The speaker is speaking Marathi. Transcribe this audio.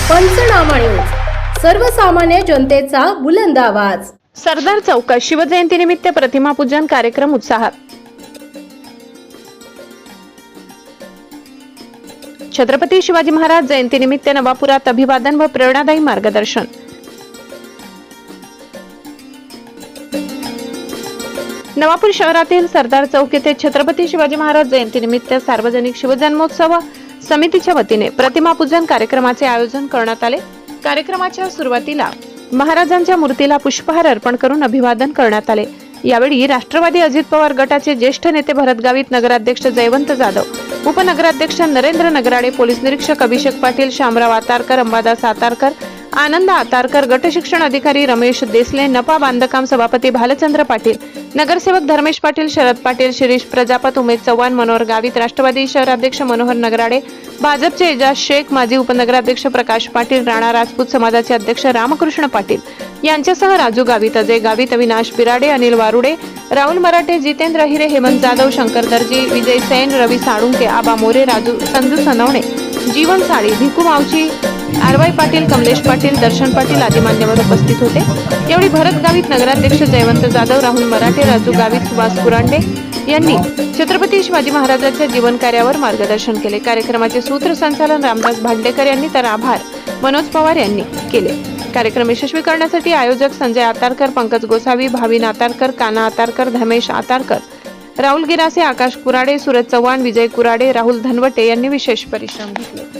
पंचनामा न्यूज, सर्वसामान्य जनतेचा बुलंद आवाज। सरदार चौकात शिवजयंतीनिमित्त प्रतिमा पूजन कार्यक्रम उत्साहात। छत्रपती शिवाजी महाराज जयंतीनिमित्त नवापुरात अभिवादन व प्रेरणादायी मार्गदर्शन। नवापूर शहरातील सरदार चौक येथे छत्रपती शिवाजी महाराज जयंतीनिमित्त सार्वजनिक शिवजन्मोत्सव समितीच्या वतीने प्रतिमा पूजन कार्यक्रमाचे आयोजन करण्यात आले। कार्यक्रमाच्या सुरुवातीला महाराजांच्या मूर्तीला पुष्पहार अर्पण करून अभिवादन करण्यात आले। यावेळी राष्ट्रवादी अजित पवार गटाचे ज्येष्ठ नेते भरत गावित, नगराध्यक्ष जयवंत जाधव, उपनगराध्यक्ष नरेंद्र नगराडे, पोलीस निरीक्षक अभिषेक पाटील, शामराव आतारकर, अंबादास आतारकर, आनंद आतारकर, गट शिक्षण अधिकारी रमेश देसले, नपा बांधकाम सभापती भालचंद्र पाटील, नगरसेवक धर्मेश पाटील, शरद पाटील, शिरीष प्रजापत, उमेश चव्हाण, मनोहर गावित, राष्ट्रवादी शहराध्यक्ष मनोहर नगराडे, भाजपचे एजाज शेख, माजी उपनगराध्यक्ष प्रकाश पाटील, राणा राजपूत समाजाचे अध्यक्ष रामकृष्ण पाटील यांच्यासह राजू गावित, अजय गावित, अविनाश बिराडे, अनिल वारुडे, राहुल मराठे, जितेंद्र हिरे, हेमंत जाधव, शंकर दर्जी, विजय सैन, रवी साळुंके, आबा मोरे, संजू सनवणे, जीवन साळी, भिकू मावची, आरवाई पाटील, कमलेश पाटील, दर्शन पाटील आदी मान्यवर उपस्थित होते। यावेळी भरत गावित, नगराध्यक्ष जयवंत जाधव, राहुल मराठे, राजू गावित, सुभाष कुरांडे यांनी छत्रपती शिवाजी महाराजांच्या जीवन कार्यावर मार्गदर्शन केले। कार्यक्रमाचे सूत्रसंचालन रामदास भांडेकर यांनी तर आभार मनोज पवार यांनी केले। कार्यक्रम यशस्वी करण्यासाठी आयोजक संजय आतारकर, पंकज गोसावी, भाविन आतारकर, काना आतारकर, धमेश आतारकर, राहुल गिरासे, आकाश कुराडे, सूरज चव्हाण, विजय कुराडे, राहुल धनवटे यांनी विशेष परिश्रम घेतले।